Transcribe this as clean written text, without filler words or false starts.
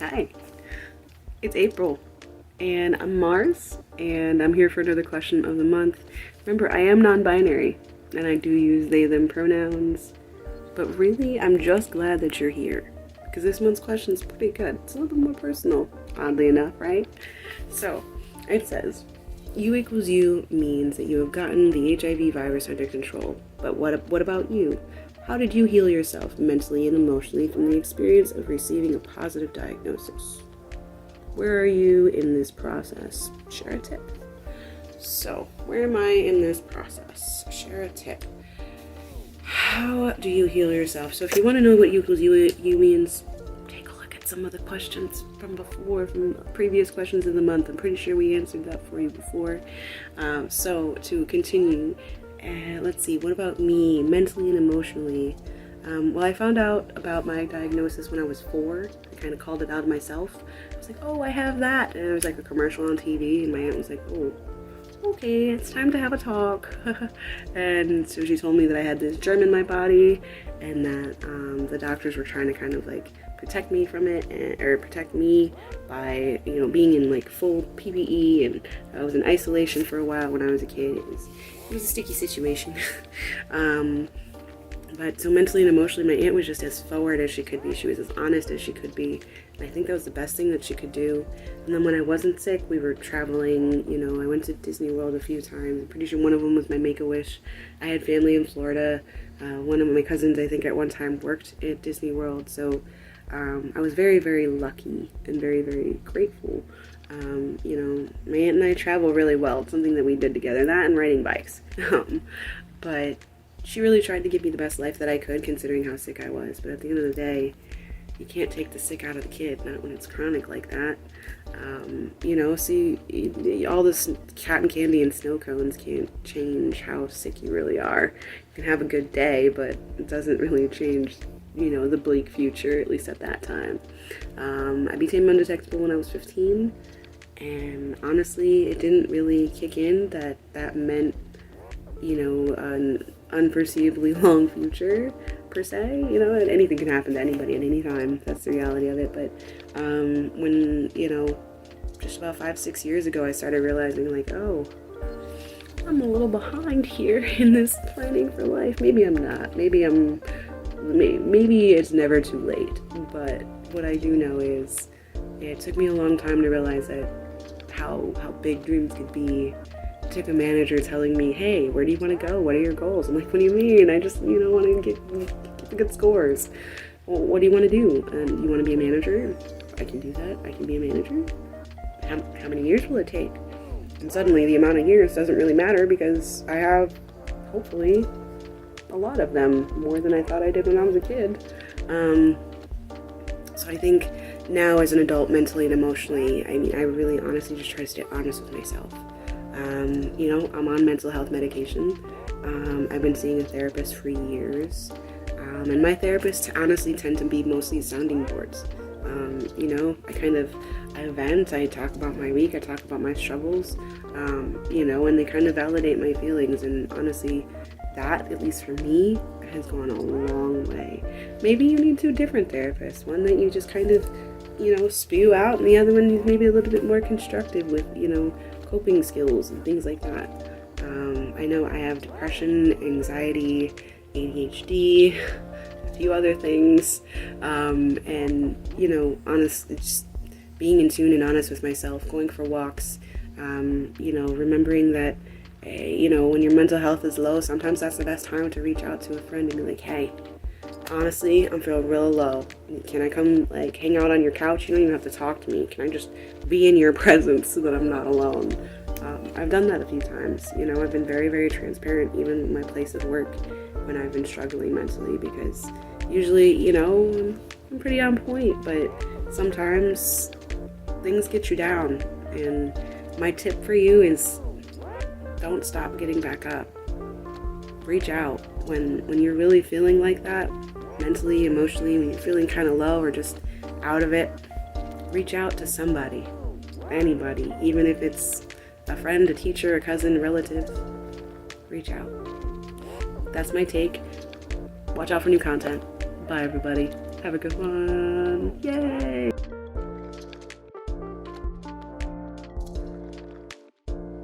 Hi, it's April, and I'm Marz, and I'm here for another question of the month. Remember, I am non-binary, and I do use they, them pronouns, but really, I'm just glad that you're here, because this month's question is pretty good. It's a little bit more personal, oddly enough, right? So, it says, you equals you means that you have gotten the HIV virus under control, but what about you? How did you heal yourself mentally and emotionally from the experience of receiving a positive diagnosis? Where are you in this process? Share a tip. So, where am I in this process? Share a tip. How do you heal yourself? So if you want to know what you means, take a look at some of the questions from before, from previous questions of the month. I'm pretty sure we answered that for you before. So to continue, let's see, what about me, mentally and emotionally? Well, I found out about my diagnosis when I was 4. I kind of called it out myself. I was like, oh, I have that. And there was like a commercial on TV, and my aunt was like, oh, okay, it's time to have a talk. And so she told me that I had this germ in my body, and that the doctors were trying to kind of like protect me from it, or protect me by, being in like full PPE, and I was in isolation for a while when I was a kid. It was a sticky situation. But so mentally and emotionally, my aunt was just as forward as she could be. She was as honest as she could be. And I think that was the best thing that she could do. And then when I wasn't sick, we were traveling. I went to Disney World a few times. I'm pretty sure one of them was my Make-A-Wish. I had family in Florida. One of my cousins, I think, at one time worked at Disney World. So I was very, very lucky and very, very grateful. My aunt and I travel really well. It's something that we did together. That and riding bikes. But she really tried to give me the best life that I could, considering how sick I was. But at the end of the day, you can't take the sick out of the kid, not when it's chronic like that. All this cotton candy and snow cones can't change how sick you really are. You can have a good day, but it doesn't really change, the bleak future, at least at that time. I became undetectable when I was 15, and honestly, it didn't really kick in that meant, an unforeseeably long future per se. Anything can happen to anybody at any time. That's the reality of it. But when just about 5-6 years ago, I started realizing like, oh, I'm a little behind here in this planning for life. Maybe I'm not. Maybe it's never too late. But what I do know is it took me a long time to realize that how big dreams could be. Took a manager telling me, hey, where do you want to go? What are your goals? I'm like, what do you mean? I just, want to get the good scores. Well, what do you want to do? You want to be a manager? I can do that. I can be a manager. How many years will it take? And suddenly the amount of years doesn't really matter because I have, hopefully, a lot of them, more than I thought I did when I was a kid. So I think now as an adult, mentally and emotionally, I really honestly just try to stay honest with myself. I'm on mental health medication. I've been seeing a therapist for years. And my therapists honestly tend to be mostly sounding boards. I vent, I talk about my week, I talk about my struggles, and they kind of validate my feelings. And honestly, that, at least for me, has gone a long way. Maybe you need 2 different therapists. One that you just kind of, spew out, and the other one is maybe a little bit more constructive with, coping skills and things like that. I know I have depression, anxiety, ADHD, a few other things, and honestly, just being in tune and honest with myself, going for walks, remembering that, when your mental health is low, sometimes that's the best time to reach out to a friend and be like, hey, honestly, I'm feeling real low. Can I come hang out on your couch? You don't even have to talk to me. Can I just be in your presence so that I'm not alone? I've done that a few times. I've been very, very transparent, even in my place of work, when I've been struggling mentally, because usually, I'm pretty on point, but sometimes things get you down. And my tip for you is don't stop getting back up. Reach out when you're really feeling like that, mentally, emotionally, when you're feeling kind of low or just out of it. Reach out to somebody, anybody, even if it's a friend, a teacher, a cousin, a relative. Reach out. That's my take. Watch out for new content. Bye, everybody. Have a good one. Yay!